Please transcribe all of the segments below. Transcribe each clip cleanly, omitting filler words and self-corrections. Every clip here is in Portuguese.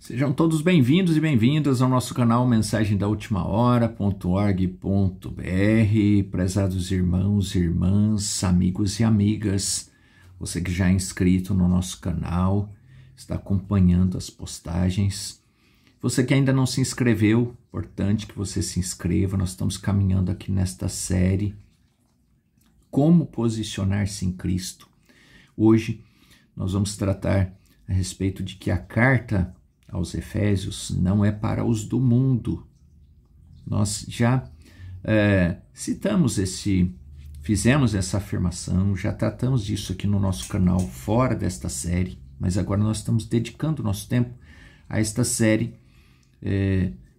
Sejam todos bem-vindos e bem-vindas ao nosso canal Mensagem da Última Hora.org.br. Prezados irmãos, irmãs, amigos e amigas, você que já é inscrito no nosso canal, está acompanhando as postagens. Você que ainda não se inscreveu, importante que você se inscreva. Nós estamos caminhando aqui nesta série Como Posicionar-se em Cristo. Hoje nós vamos tratar a respeito de que a carta aos Efésios não é para os do mundo. Nós já fizemos essa afirmação, já tratamos disso aqui no nosso canal fora desta série, mas agora nós estamos dedicando o nosso tempo a esta série,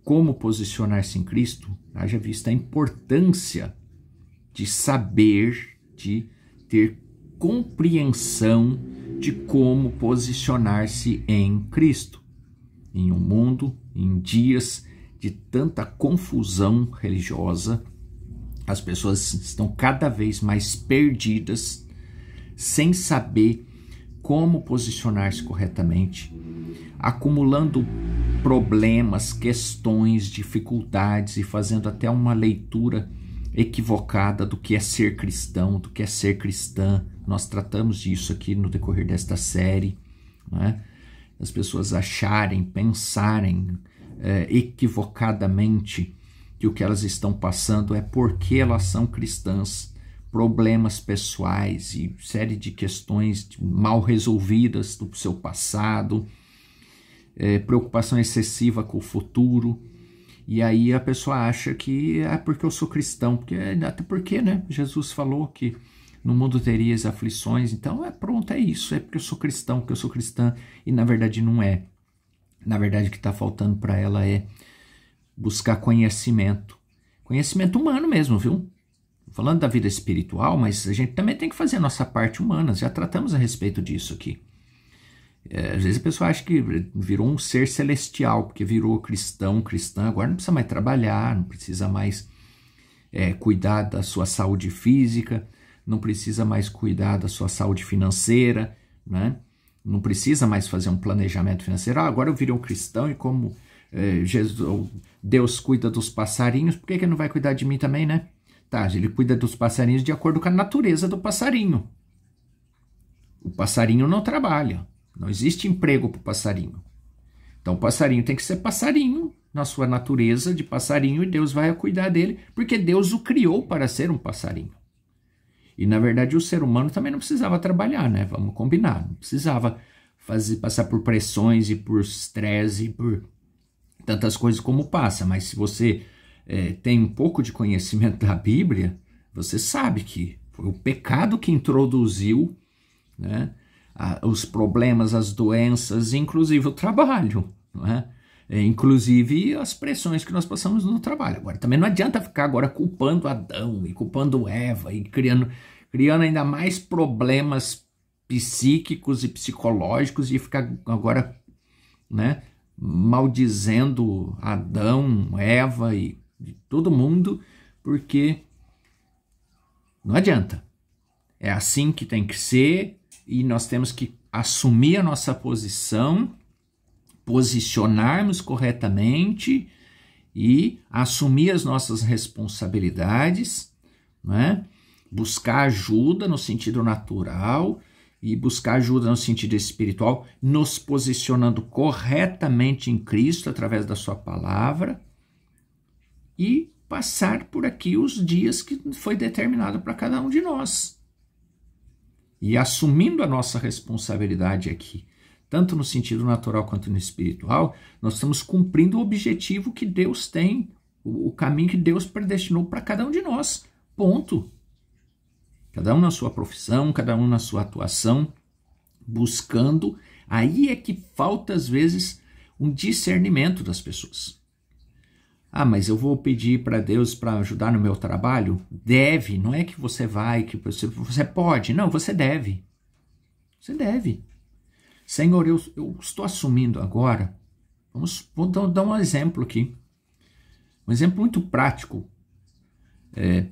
como posicionar-se em Cristo, haja vista a importância de saber, de ter compreensão de como posicionar-se em Cristo. Em um mundo, em dias de tanta confusão religiosa, as pessoas estão cada vez mais perdidas, sem saber como posicionar-se corretamente, acumulando problemas, questões, dificuldades e fazendo até uma leitura equivocada do que é ser cristão, do que é ser cristã. Nós tratamos disso aqui no decorrer desta série, né? As pessoas acharem, pensarem equivocadamente que o que elas estão passando é porque elas são cristãs, problemas pessoais e série de questões mal resolvidas do seu passado, preocupação excessiva com o futuro, e aí a pessoa acha que é porque eu sou cristão, até porque, né, Jesus falou que no mundo terias aflições, então pronto, é isso, é porque eu sou cristão, porque eu sou cristã, e na verdade não é. Na verdade o que está faltando para ela é buscar conhecimento humano mesmo, viu? Falando da vida espiritual, mas a gente também tem que fazer a nossa parte humana, já tratamos a respeito disso aqui. Às vezes a pessoa acha que virou um ser celestial, porque virou cristã, agora não precisa mais trabalhar, não precisa mais cuidar da sua saúde física, não precisa mais cuidar da sua saúde financeira, né? Não precisa mais fazer um planejamento financeiro. Agora eu virei um cristão e como Deus cuida dos passarinhos, por que ele não vai cuidar de mim também, né? Tá, ele cuida dos passarinhos de acordo com a natureza do passarinho. O passarinho não trabalha, não existe emprego para o passarinho. Então o passarinho tem que ser passarinho, na sua natureza de passarinho, e Deus vai cuidar dele, porque Deus o criou para ser um passarinho. E, na verdade, o ser humano também não precisava trabalhar, né? Vamos combinar. Não precisava passar por pressões e por estresse e por tantas coisas como passa. Mas se você tem um pouco de conhecimento da Bíblia, você sabe que foi o pecado que introduziu, né, os problemas, as doenças, inclusive o trabalho, não é? Inclusive as pressões que nós passamos no trabalho. Agora, também não adianta ficar agora culpando Adão e culpando Eva e criando ainda mais problemas psíquicos e psicológicos e ficar agora, né, maldizendo Adão, Eva e todo mundo, porque não adianta. É assim que tem que ser e nós temos que assumir a nossa posição, posicionarmos corretamente e assumir as nossas responsabilidades, né? Buscar ajuda no sentido natural e buscar ajuda no sentido espiritual, nos posicionando corretamente em Cristo através da sua palavra e passar por aqui os dias que foi determinado para cada um de nós. E assumindo a nossa responsabilidade aqui, tanto no sentido natural quanto no espiritual, nós estamos cumprindo o objetivo que Deus tem, o caminho que Deus predestinou para cada um de nós. Ponto. Cada um na sua profissão, cada um na sua atuação, buscando. Aí é que falta, às vezes, um discernimento das pessoas. Ah, mas eu vou pedir para Deus para ajudar no meu trabalho? Deve, não é que você vai, que você pode. Não, você deve. Você deve. Senhor, eu estou assumindo agora, vou dar um exemplo aqui, um exemplo muito prático. Eu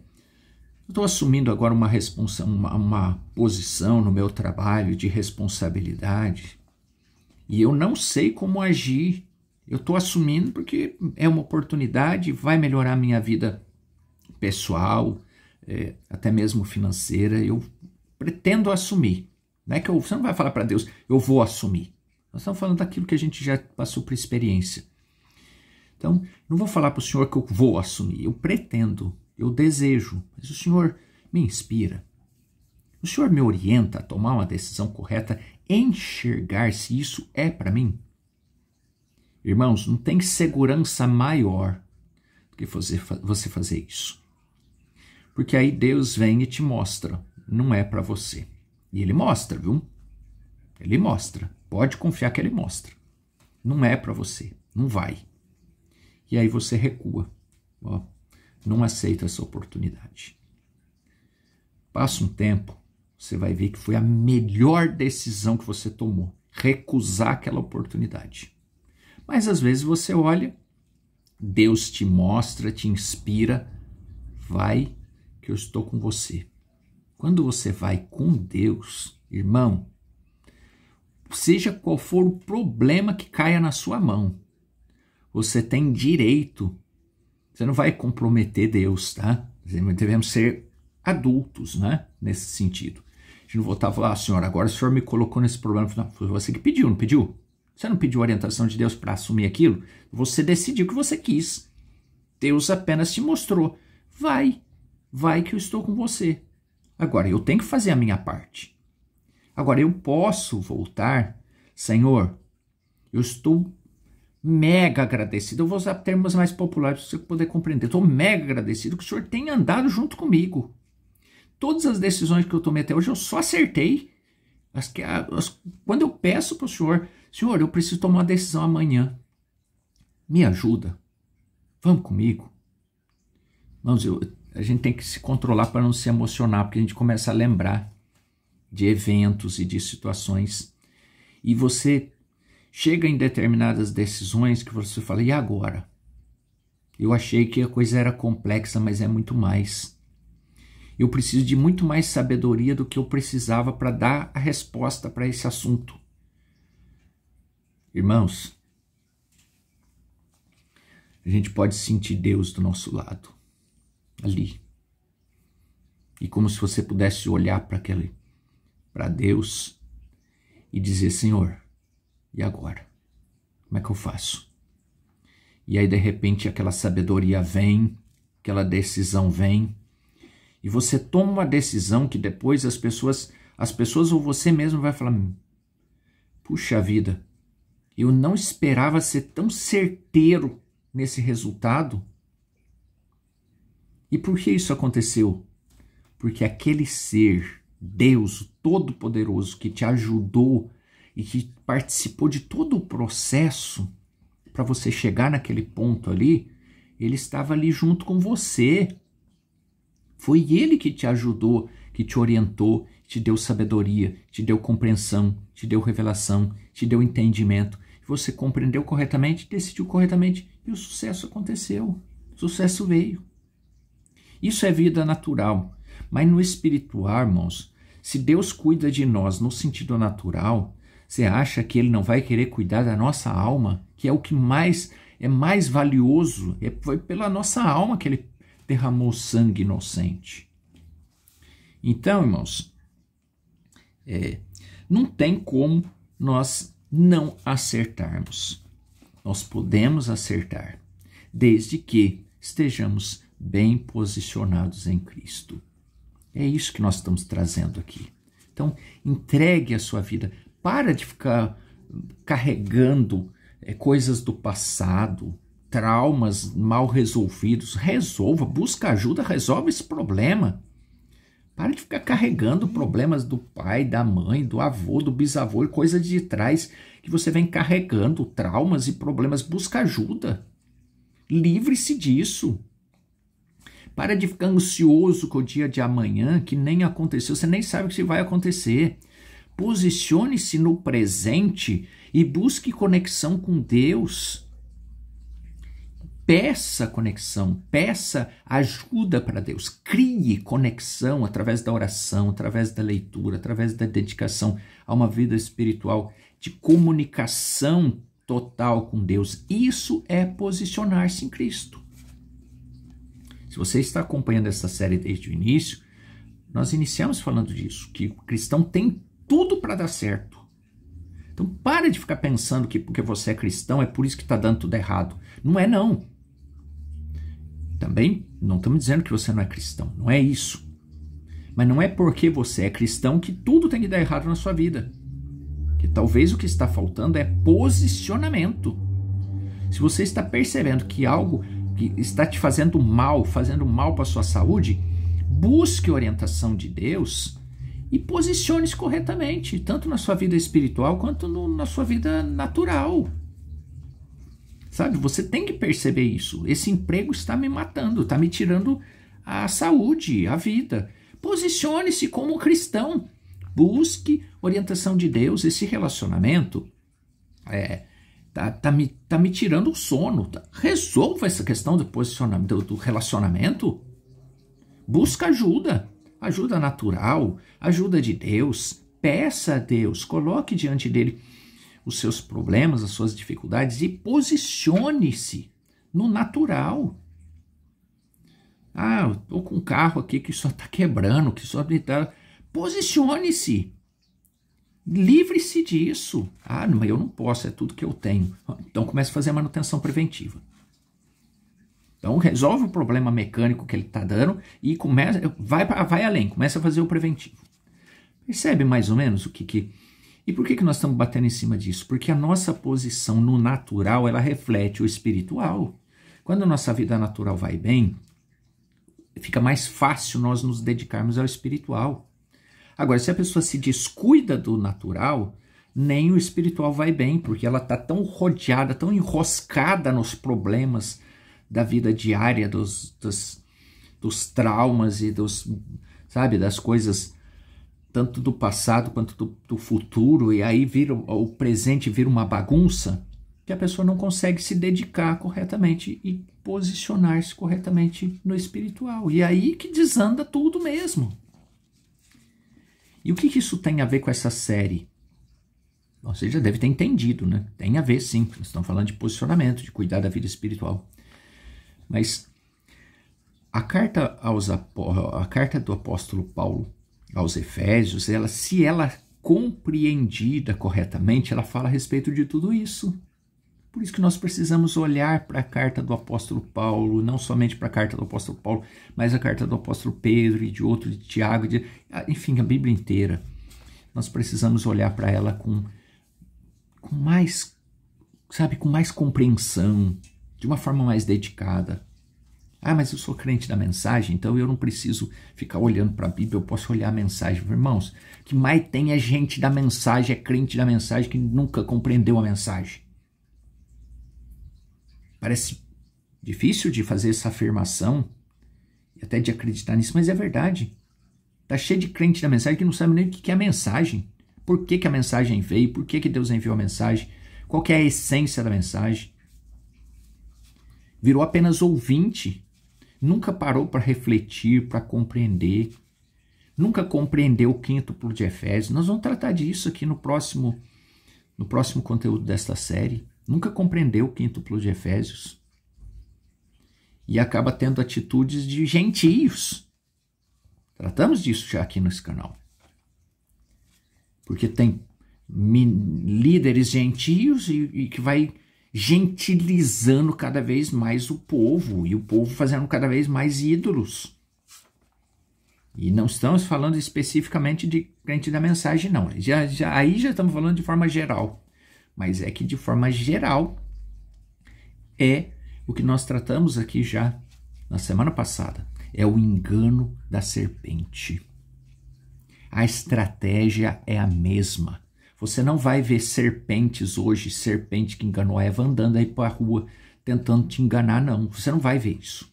estou assumindo agora uma posição no meu trabalho de responsabilidade e eu não sei como agir. Eu estou assumindo porque é uma oportunidade, vai melhorar a minha vida pessoal, até mesmo financeira. Eu pretendo assumir. Não é que você não vai falar para Deus, eu vou assumir. Nós estamos falando daquilo que a gente já passou por experiência. Então, não vou falar para o Senhor que eu vou assumir. Eu pretendo, eu desejo. Mas o Senhor me inspira. O Senhor me orienta a tomar uma decisão correta, enxergar se isso é para mim. Irmãos, não tem segurança maior do que você fazer isso. Porque aí Deus vem e te mostra, não é para você. E Ele mostra, viu? Ele mostra. Pode confiar que Ele mostra. Não é para você, não vai. E aí você recua. Ó, não aceita essa oportunidade. Passa um tempo, você vai ver que foi a melhor decisão que você tomou. Recusar aquela oportunidade. Mas às vezes você olha, Deus te mostra, te inspira, vai que eu estou com você. Quando você vai com Deus, irmão, seja qual for o problema que caia na sua mão, você tem direito. Você não vai comprometer Deus, tá? Devemos ser adultos, né? Nesse sentido. A gente não voltar a falar, Senhor, agora o Senhor me colocou nesse problema. Não, foi você que pediu, não pediu? Você não pediu orientação de Deus para assumir aquilo? Você decidiu que você quis. Deus apenas te mostrou. Vai que eu estou com você. Agora, eu tenho que fazer a minha parte. Agora, eu posso voltar. Senhor, eu estou mega agradecido. Eu vou usar termos mais populares para você poder compreender. Estou mega agradecido que o Senhor tenha andado junto comigo. Todas as decisões que eu tomei até hoje, eu só acertei. Quando eu peço para o Senhor, Senhor, eu preciso tomar uma decisão amanhã. Me ajuda. Vamos comigo. Irmãos, a gente tem que se controlar para não se emocionar, porque a gente começa a lembrar de eventos e de situações. E você chega em determinadas decisões que você fala, e agora? Eu achei que a coisa era complexa, mas é muito mais. Eu preciso de muito mais sabedoria do que eu precisava para dar a resposta para esse assunto. Irmãos, a gente pode sentir Deus do nosso lado, ali. E como se você pudesse olhar para Deus e dizer, Senhor, e agora? Como é que eu faço? E aí, de repente, aquela sabedoria vem, aquela decisão vem, e você toma uma decisão que depois as pessoas ou você mesmo vai falar, puxa vida, eu não esperava ser tão certeiro nesse resultado. E por que isso aconteceu? Porque aquele ser, Deus, o Todo-Poderoso, que te ajudou e que participou de todo o processo para você chegar naquele ponto ali, ele estava ali junto com você. Foi ele que te ajudou, que te orientou, te deu sabedoria, te deu compreensão, te deu revelação, te deu entendimento. Você compreendeu corretamente, decidiu corretamente e o sucesso aconteceu. O sucesso veio. Isso é vida natural. Mas no espiritual, irmãos, se Deus cuida de nós no sentido natural, você acha que Ele não vai querer cuidar da nossa alma, que é o que é mais valioso? Foi pela nossa alma que Ele derramou sangue inocente. Então, irmãos, não tem como nós não acertarmos. Nós podemos acertar, desde que estejamos bem posicionados em Cristo. É isso que nós estamos trazendo aqui. Então, entregue a sua vida. Para de ficar carregando coisas do passado, traumas mal resolvidos. Resolva, busca ajuda, resolve esse problema. Para de ficar carregando problemas do pai, da mãe, do avô, do bisavô e coisas de trás que você vem carregando, traumas e problemas. Busca ajuda. Livre-se disso. Para de ficar ansioso com o dia de amanhã, que nem aconteceu, você nem sabe o que vai acontecer. Posicione-se no presente e busque conexão com Deus. Peça conexão, peça ajuda para Deus. Crie conexão através da oração, através da leitura, através da dedicação a uma vida espiritual de comunicação total com Deus. Isso é posicionar-se em Cristo. Se você está acompanhando essa série desde o início, nós iniciamos falando disso, que o cristão tem tudo para dar certo. Então para de ficar pensando que porque você é cristão é por isso que está dando tudo errado. Não é não. Também não estamos dizendo que você não é cristão, não é isso. Mas não é porque você é cristão que tudo tem que dar errado na sua vida. Que talvez o que está faltando é posicionamento. Se você está percebendo que algo que está te fazendo mal para a sua saúde, busque orientação de Deus e posicione-se corretamente, tanto na sua vida espiritual quanto na sua vida natural. Sabe, você tem que perceber isso. Esse emprego está me matando, está me tirando a saúde, a vida. Posicione-se como cristão. Busque orientação de Deus. Esse relacionamento tá me tirando o sono. Resolva essa questão do posicionamento, do relacionamento. Busca ajuda. Ajuda natural, ajuda de Deus. Peça a Deus, coloque diante dele os seus problemas, as suas dificuldades e posicione-se no natural. Eu tô com um carro aqui que só tá quebrando, que só tá... Posicione-se. Livre-se disso. Mas eu não posso, é tudo que eu tenho. Então comece a fazer a manutenção preventiva. Então resolve o problema mecânico que ele está dando e vai além, começa a fazer o preventivo. Percebe mais ou menos o que... E por que nós estamos batendo em cima disso? Porque a nossa posição no natural, ela reflete o espiritual. Quando a nossa vida natural vai bem, fica mais fácil nós nos dedicarmos ao espiritual. Agora, se a pessoa se descuida do natural, nem o espiritual vai bem, porque ela está tão rodeada, tão enroscada nos problemas da vida diária, dos traumas e das coisas tanto do passado quanto do futuro, e aí o presente vira uma bagunça, que a pessoa não consegue se dedicar corretamente e posicionar-se corretamente no espiritual. E aí que desanda tudo mesmo. E o que isso tem a ver com essa série? Você já deve ter entendido, né? Tem a ver, sim. Nós estamos falando de posicionamento, de cuidar da vida espiritual. Mas a carta do apóstolo Paulo aos Efésios, se ela compreendida corretamente, ela fala a respeito de tudo isso. Por isso que nós precisamos olhar para a carta do apóstolo Paulo, não somente para a carta do apóstolo Paulo, mas a carta do apóstolo Pedro e de outro, de Tiago, enfim, a Bíblia inteira. Nós precisamos olhar para ela com mais compreensão, de uma forma mais dedicada. Mas eu sou crente da mensagem, então eu não preciso ficar olhando para a Bíblia, eu posso olhar a mensagem. Irmãos, o que mais tem é gente da mensagem, é crente da mensagem que nunca compreendeu a mensagem. Parece difícil de fazer essa afirmação e até de acreditar nisso, mas é verdade. Está cheio de crente da mensagem que não sabe nem o que é a mensagem. Por que a mensagem veio, por que Deus enviou a mensagem, qual que é a essência da mensagem. Virou apenas ouvinte. Nunca parou para refletir, para compreender. Nunca compreendeu o quíntuplo de Efésios. Nós vamos tratar disso aqui no próximo conteúdo desta série. Nunca compreendeu o quíntuplo de Efésios. E acaba tendo atitudes de gentios. Tratamos disso já aqui nesse canal. Porque tem líderes gentios e que vai gentilizando cada vez mais o povo, e o povo fazendo cada vez mais ídolos. E não estamos falando especificamente de crente da mensagem, não. Aí já estamos falando de forma geral. Mas é que de forma geral é o que nós tratamos aqui já na semana passada. É o engano da serpente. A estratégia é a mesma. Você não vai ver serpentes hoje, serpente que enganou a Eva andando aí para a rua tentando te enganar, não. Você não vai ver isso.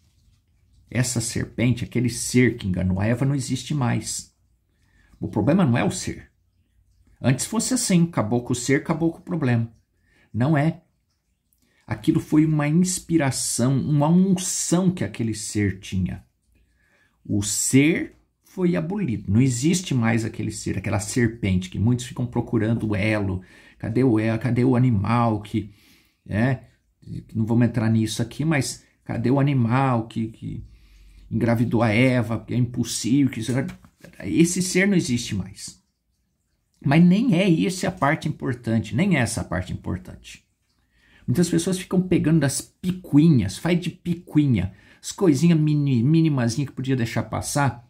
Essa serpente, aquele ser que enganou a Eva, não existe mais. O problema não é o ser. Antes fosse assim, acabou com o ser, acabou com o problema. Não é. Aquilo foi uma inspiração, uma unção que aquele ser tinha. O ser foi abolido. Não existe mais aquele ser, aquela serpente que muitos ficam procurando o elo, Cadê o animal que... não vamos entrar nisso aqui, mas cadê o animal que engravidou a Eva, porque é impossível, esse ser não existe mais. Mas nem é essa a parte importante, nem essa a parte importante. Muitas pessoas ficam pegando das picuinhas, faz de picuinha, as coisinhas minimazinhas que podia deixar passar,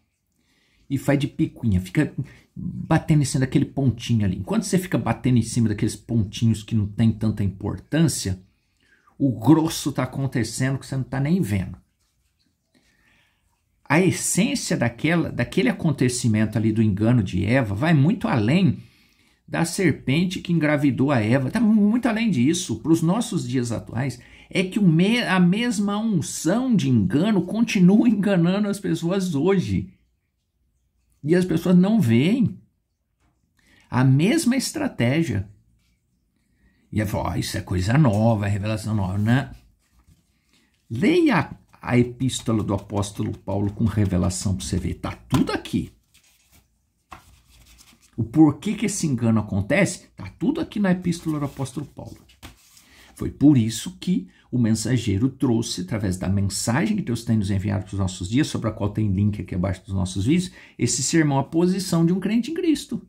e faz de picuinha, fica batendo em cima daquele pontinho ali. Enquanto você fica batendo em cima daqueles pontinhos que não tem tanta importância, o grosso está acontecendo que você não está nem vendo. A essência daquele acontecimento ali do engano de Eva vai muito além da serpente que engravidou a Eva. Está muito além disso. Para os nossos dias atuais, é que a mesma unção de engano continua enganando as pessoas hoje. E as pessoas não veem a mesma estratégia. E aí fala, isso é coisa nova, é revelação nova, né? Leia a epístola do apóstolo Paulo com revelação para você ver. Está tudo aqui. O porquê que esse engano acontece, está tudo aqui na epístola do apóstolo Paulo. Foi por isso que o mensageiro trouxe, através da mensagem que Deus tem nos enviado para os nossos dias, sobre a qual tem link aqui abaixo dos nossos vídeos, esse sermão, a posição de um crente em Cristo.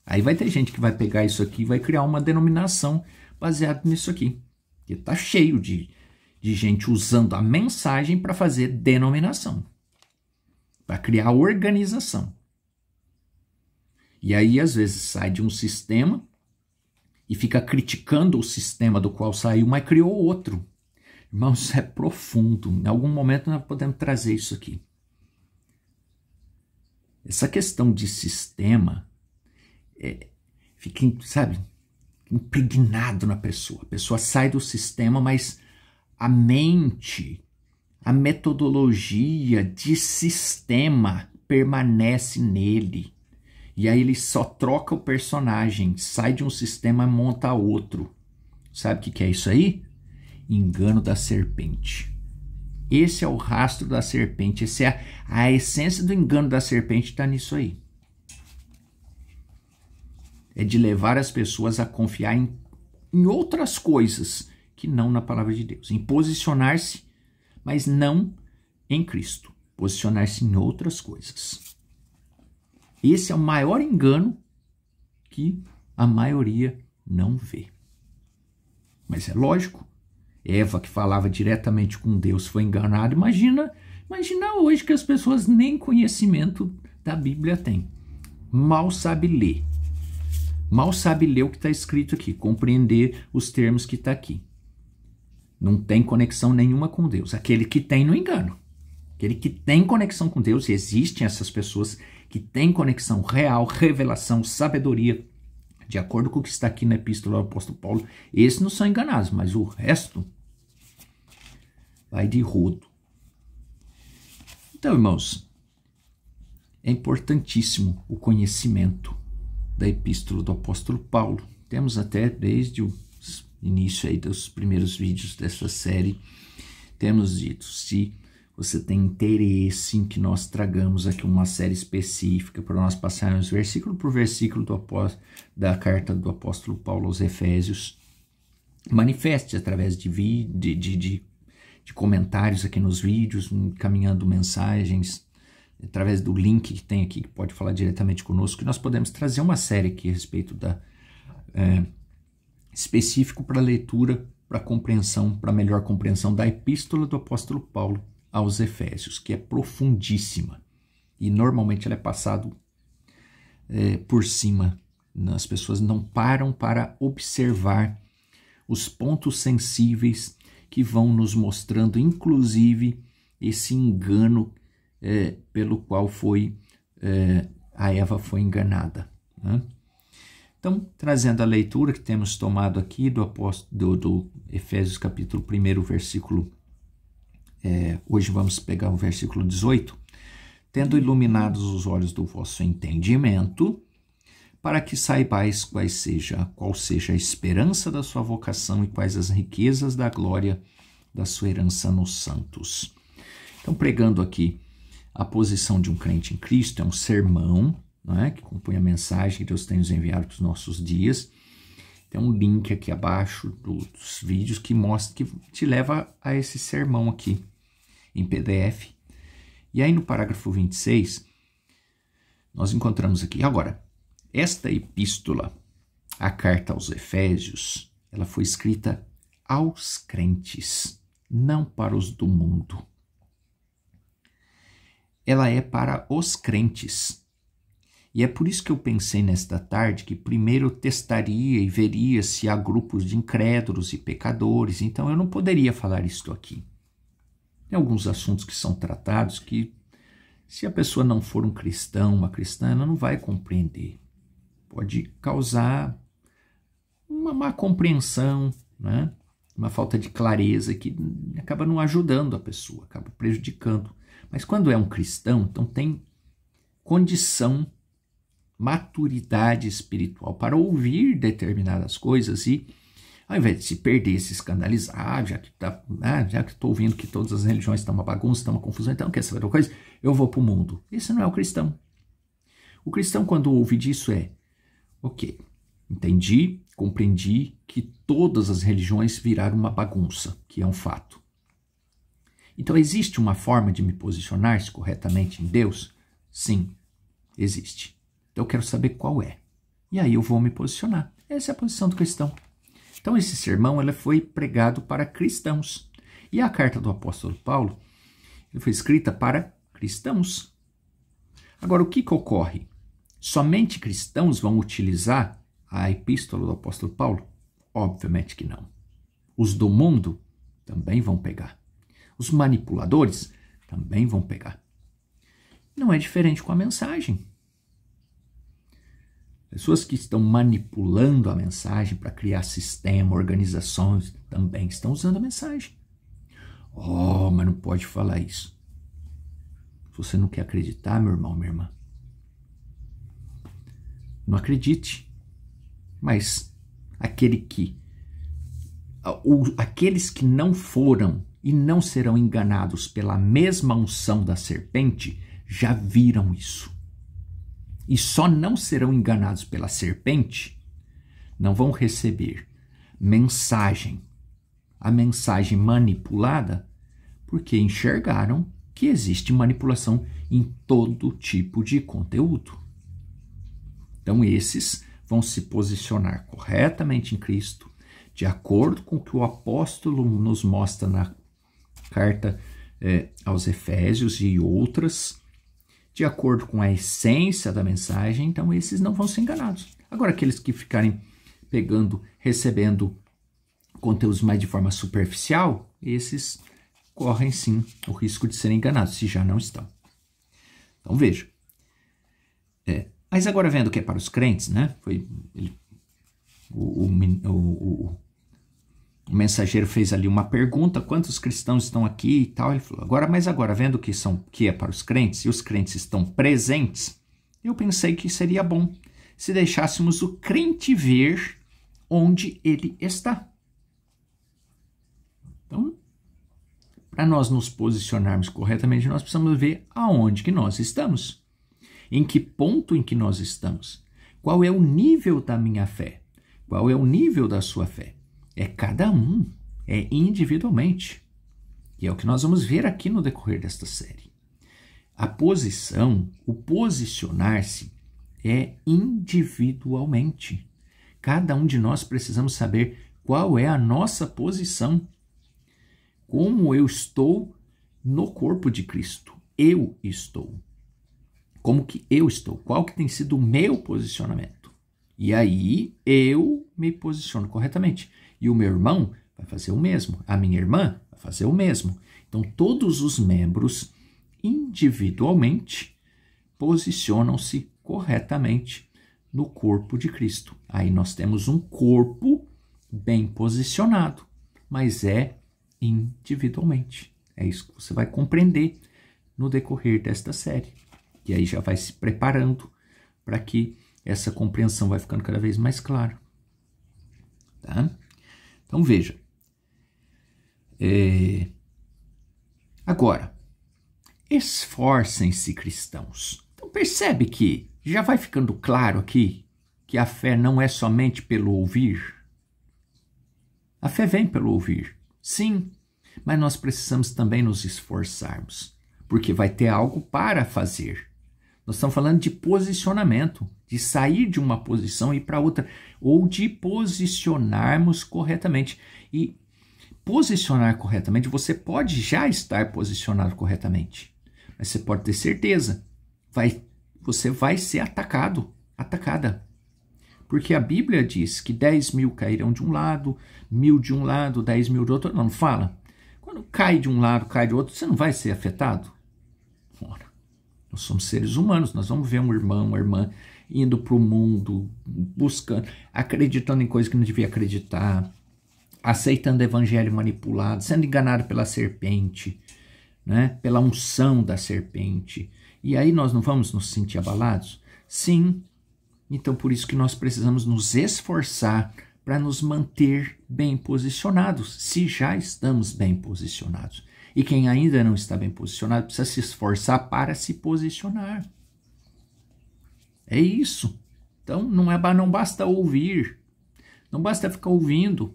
Aí vai ter gente que vai pegar isso aqui e vai criar uma denominação baseada nisso aqui. Porque está cheio de gente usando a mensagem para fazer denominação. Para criar organização. E aí, às vezes, sai de um sistema e fica criticando o sistema do qual saiu, mas criou outro. Irmãos, isso é profundo. Em algum momento nós podemos trazer isso aqui. Essa questão de sistema fica, sabe, impregnado na pessoa. A pessoa sai do sistema, mas a mente, a metodologia de sistema permanece nele. E aí ele só troca o personagem, sai de um sistema e monta outro. Sabe o que é isso aí? Engano da serpente. Esse é o rastro da serpente, essa é a essência do engano da serpente, está nisso aí. É de levar as pessoas a confiar em outras coisas que não na palavra de Deus. Em posicionar-se, mas não em Cristo. Posicionar-se em outras coisas. Esse é o maior engano que a maioria não vê. Mas é lógico, Eva, que falava diretamente com Deus, foi enganada. Imagina hoje que as pessoas nem conhecimento da Bíblia têm. Mal sabe ler. Mal sabe ler o que está escrito aqui, compreender os termos que está aqui. Não tem conexão nenhuma com Deus. Aquele que tem, não engano. Aquele que tem conexão com Deus, e existem essas pessoas que têm conexão real, revelação, sabedoria, de acordo com o que está aqui na epístola do apóstolo Paulo, esses não são enganados, mas o resto vai de rodo. Então, irmãos, é importantíssimo o conhecimento da epístola do apóstolo Paulo. Temos até desde o início aí dos primeiros vídeos dessa série, temos dito, se você tem interesse em que nós tragamos aqui uma série específica para nós passarmos versículo por versículo da carta do apóstolo Paulo aos Efésios, manifeste através de comentários aqui nos vídeos, encaminhando mensagens, através do link que tem aqui, que pode falar diretamente conosco, que nós podemos trazer uma série aqui a respeito específico para leitura, para compreensão, para melhor compreensão da epístola do apóstolo Paulo aos Efésios, que é profundíssima. E normalmente ela é passada por cima. As pessoas não param para observar os pontos sensíveis que vão nos mostrando, inclusive, esse engano pelo qual a Eva foi enganada. Né? Então, trazendo a leitura que temos tomado aqui do Efésios capítulo 1, versículo, hoje vamos pegar o versículo 18, tendo iluminados os olhos do vosso entendimento, para que saibais qual seja a esperança da sua vocação e quais as riquezas da glória da sua herança nos santos. Então, pregando aqui a posição de um crente em Cristo, é um sermão, não é? Que compõe a mensagem que Deus tem nos enviado para os nossos dias. Tem um link aqui abaixo dos vídeos que mostra, que te leva a esse sermão aqui em PDF. E aí no parágrafo 26, nós encontramos aqui. Agora, esta epístola, a carta aos Efésios, ela foi escrita aos crentes, não para os do mundo. Ela é para os crentes. E é por isso que eu pensei nesta tarde que primeiro eu testaria e veria se há grupos de incrédulos e pecadores. Então eu não poderia falar isto aqui. Tem alguns assuntos que são tratados que, se a pessoa não for um cristão, uma cristã, ela não vai compreender. Pode causar uma má compreensão, né? Uma falta de clareza que acaba não ajudando a pessoa, acaba prejudicando. Mas quando é um cristão, então tem condição, maturidade espiritual para ouvir determinadas coisas e, ao invés de se perder, se escandalizar, já que estou ouvindo que todas as religiões estão uma bagunça, estão uma confusão, então quer saber de uma coisa? Eu vou para o mundo. Esse não é o cristão. O cristão, quando ouve disso, ok, entendi, compreendi que todas as religiões viraram uma bagunça, que é um fato. Então, existe uma forma de me posicionar corretamente em Deus? Sim, existe. Então, eu quero saber qual é. E aí eu vou me posicionar. Essa é a posição do cristão. Então, esse sermão ele foi pregado para cristãos. E a carta do apóstolo Paulo ele foi escrita para cristãos. Agora, o que ocorre? Somente cristãos vão utilizar a epístola do apóstolo Paulo? Obviamente que não. Os do mundo também vão pegar. Os manipuladores também vão pegar. Não é diferente com a mensagem. Pessoas que estão manipulando a mensagem para criar sistema, organizações, também estão usando a mensagem. Oh, mas não pode falar isso. Se você não quer acreditar, meu irmão, minha irmã, não acredite. Mas aqueles que não foram e não serão enganados pela mesma unção da serpente, já viram isso. E só não serão enganados pela serpente, não vão receber a mensagem manipulada, porque enxergaram que existe manipulação em todo tipo de conteúdo. Então esses vão se posicionar corretamente em Cristo, de acordo com o que o apóstolo nos mostra na carta aos Efésios e outras, de acordo com a essência da mensagem, então esses não vão ser enganados. Agora, aqueles que ficarem recebendo conteúdos mais de forma superficial, esses correm sim o risco de serem enganados, se já não estão. Então veja. Mas agora vendo que é para os crentes, né? O mensageiro fez ali uma pergunta, quantos cristãos estão aqui e tal. Ele falou, agora vendo que é para os crentes, e os crentes estão presentes, eu pensei que seria bom se deixássemos o crente ver onde ele está. Então, para nós nos posicionarmos corretamente, nós precisamos ver aonde que nós estamos. Em que ponto em que nós estamos. Qual é o nível da minha fé? Qual é o nível da sua fé? É cada um, é individualmente. E é o que nós vamos ver aqui no decorrer desta série. A posição, o posicionar-se é individualmente. Cada um de nós precisamos saber qual é a nossa posição. Como eu estou no corpo de Cristo. Eu estou. Como que eu estou? Qual que tem sido o meu posicionamento? E aí eu me posiciono corretamente. E o meu irmão vai fazer o mesmo. A minha irmã vai fazer o mesmo. Então, todos os membros, individualmente, posicionam-se corretamente no corpo de Cristo. Aí nós temos um corpo bem posicionado, mas é individualmente. É isso que você vai compreender no decorrer desta série. E aí já vai se preparando para que essa compreensão vai ficando cada vez mais clara. Tá? Então veja. Agora, esforcem-se cristãos. Então percebe que Já vai ficando claro aqui que a fé não é somente pelo ouvir? A fé vem pelo ouvir, sim, mas nós precisamos também nos esforçarmos, porque vai ter algo para fazer. Nós estamos falando de posicionamento, de sair de uma posição e ir para outra, ou de posicionarmos corretamente. E posicionar corretamente, você pode já estar posicionado corretamente, mas você pode ter certeza, você vai ser atacada. Porque a Bíblia diz que 10.000 cairão de um lado, 1.000 de um lado, 10.000 do outro. Não fala. Quando cai de um lado, cai do outro, você não vai ser afetado? Ora, nós somos seres humanos, nós vamos ver um irmão, uma irmã indo para o mundo, buscando, acreditando em coisas que não devia acreditar, aceitando evangelho manipulado, sendo enganado pela serpente, né? Pela unção da serpente. E aí nós não vamos nos sentir abalados? Sim. Então, por isso que nós precisamos nos esforçar para nos manter bem posicionados, se já estamos bem posicionados. E quem ainda não está bem posicionado precisa se esforçar para se posicionar. É isso. Então, não basta ouvir, não basta ficar ouvindo.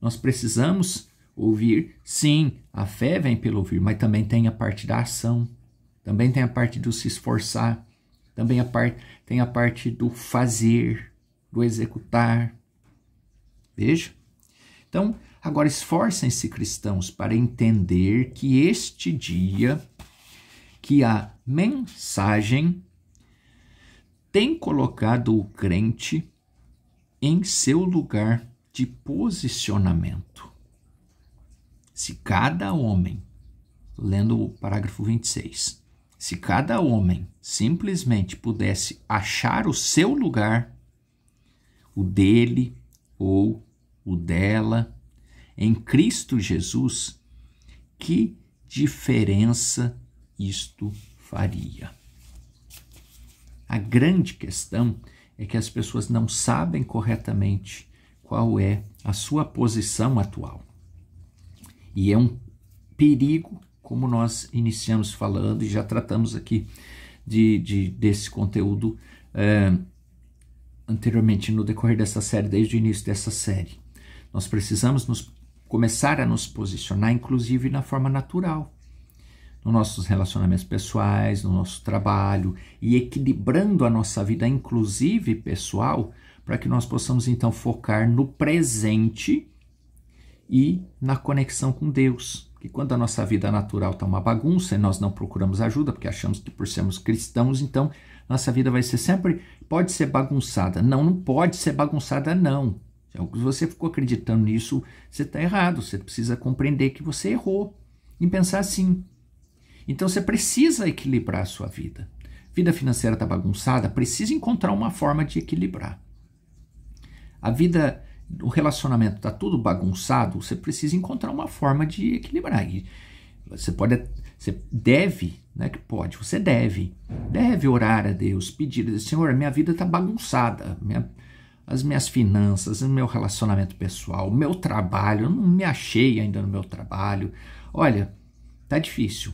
Nós precisamos ouvir, sim, a fé vem pelo ouvir, mas também tem a parte da ação, também tem a parte do se esforçar, também tem a parte do fazer, do executar. Veja? Então, agora esforcem-se, cristãos, para entender que este dia, que a mensagem tem colocado o crente em seu lugar de posicionamento. Se cada homem, lendo o parágrafo 26, se cada homem simplesmente pudesse achar o seu lugar, o dele ou o dela, em Cristo Jesus, que diferença isto faria? A grande questão é que as pessoas não sabem corretamente qual é a sua posição atual. E é um perigo, como nós iniciamos falando e já tratamos aqui desse conteúdo anteriormente no decorrer dessa série, desde o início dessa série. Nós precisamos começar a nos posicionar, inclusive na forma natural, nos nossos relacionamentos pessoais, no nosso trabalho, e equilibrando a nossa vida, inclusive pessoal, para que nós possamos então focar no presente e na conexão com Deus. Que quando a nossa vida natural está uma bagunça e nós não procuramos ajuda, porque achamos que por sermos cristãos, então nossa vida vai ser sempre, pode ser bagunçada. Não pode ser bagunçada, não. Se você ficou acreditando nisso, você está errado. Você precisa compreender que você errou em pensar assim. Então você precisa equilibrar a sua vida. Vida financeira está bagunçada, precisa encontrar uma forma de equilibrar. A vida, o relacionamento está tudo bagunçado, você precisa encontrar uma forma de equilibrar. E você deve orar a Deus, pedir, Senhor, minha vida está bagunçada, as minhas finanças, o meu relacionamento pessoal, o meu trabalho, eu não me achei ainda no meu trabalho. Olha, tá difícil.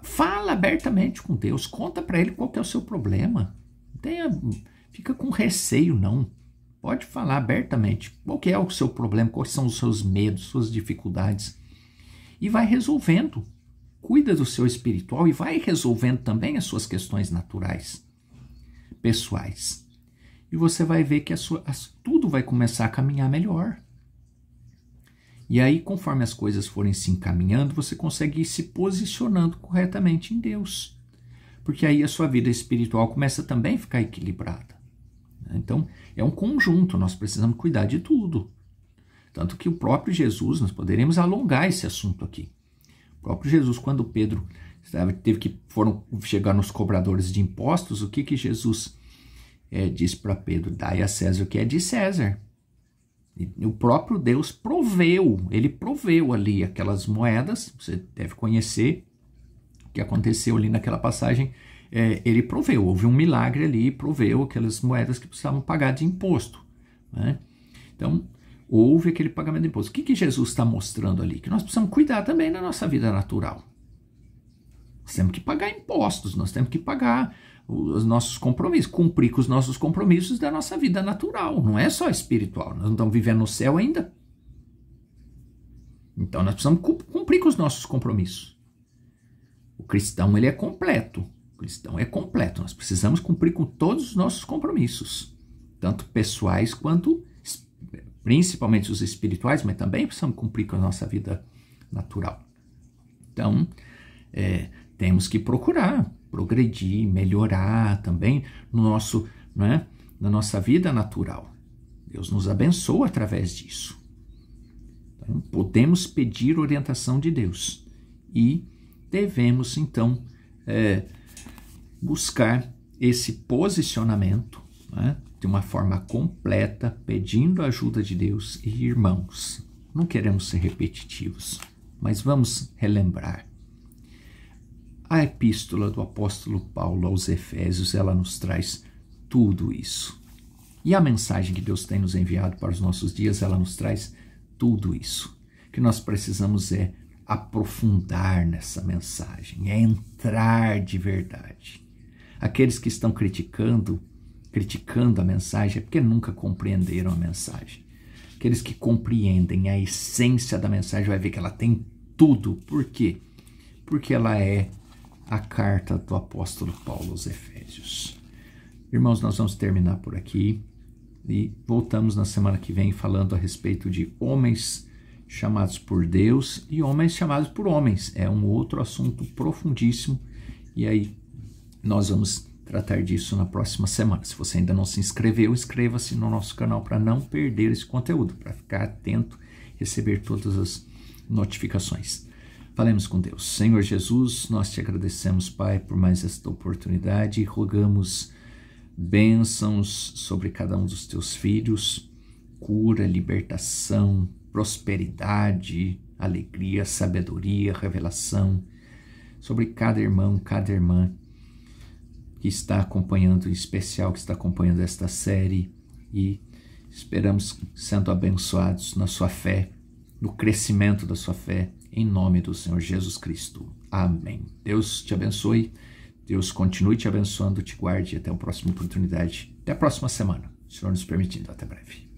Fala abertamente com Deus, conta para Ele qual que é o seu problema. Fica com receio, não. Pode falar abertamente qual que é o seu problema, quais são os seus medos, suas dificuldades. E vai resolvendo. Cuida do seu espiritual e vai resolvendo também as suas questões naturais, pessoais. E você vai ver que tudo vai começar a caminhar melhor. E aí, conforme as coisas forem se encaminhando, você consegue ir se posicionando corretamente em Deus. Porque aí a sua vida espiritual começa também a ficar equilibrada. Então, é um conjunto, nós precisamos cuidar de tudo. Tanto que o próprio Jesus, nós poderíamos alongar esse assunto aqui. O próprio Jesus, quando Pedro foram chegar nos cobradores de impostos, o que Jesus disse para Pedro? Dai a César o que é de César. E o próprio Deus ele proveu ali aquelas moedas, você deve conhecer o que aconteceu ali naquela passagem, ele proveu, houve um milagre ali e proveu aquelas moedas que precisavam pagar de imposto, né? Então, houve aquele pagamento de imposto. O que Jesus está mostrando ali? Que nós precisamos cuidar também da nossa vida natural. Nós temos que pagar impostos, nós temos que pagar os nossos compromissos, cumprir com os nossos compromissos da nossa vida natural, não é só espiritual. Nós não estamos vivendo no céu ainda. Então nós precisamos cumprir com os nossos compromissos. O cristão, ele é completo. O cristão é completo. Nós precisamos cumprir com todos os nossos compromissos, tanto pessoais quanto, principalmente os espirituais, mas também precisamos cumprir com a nossa vida natural. Então, temos que procurar progredir, melhorar também na nossa vida natural. Deus nos abençoa através disso. Então, podemos pedir orientação de Deus e devemos, então, buscar esse posicionamento, né, de uma forma completa, pedindo a ajuda de Deus. E, irmãos, não queremos ser repetitivos, mas vamos relembrar. A epístola do apóstolo Paulo aos Efésios, ela nos traz tudo isso. E a mensagem que Deus tem nos enviado para os nossos dias, ela nos traz tudo isso. O que nós precisamos é aprofundar nessa mensagem, é entrar de verdade. Aqueles que estão criticando a mensagem é porque nunca compreenderam a mensagem. Aqueles que compreendem a essência da mensagem vai ver que ela tem tudo. Por quê? Porque ela é a carta do apóstolo Paulo aos Efésios. Irmãos, nós vamos terminar por aqui e voltamos na semana que vem falando a respeito de homens chamados por Deus e homens chamados por homens. É um outro assunto profundíssimo e aí nós vamos tratar disso na próxima semana. Se você ainda não se inscreveu, inscreva-se no nosso canal para não perder esse conteúdo, para ficar atento e receber todas as notificações. Falemos com Deus. Senhor Jesus, nós te agradecemos, Pai, por mais esta oportunidade e rogamos bênçãos sobre cada um dos teus filhos, cura, libertação, prosperidade, alegria, sabedoria, revelação sobre cada irmão, cada irmã que está acompanhando, em especial que está acompanhando esta série, e esperamos sendo abençoados na sua fé, no crescimento da sua fé, em nome do Senhor Jesus Cristo. Amém. Deus te abençoe, Deus continue te abençoando, te guarde, e até a próxima oportunidade, até a próxima semana, o Senhor nos permitindo. Até breve.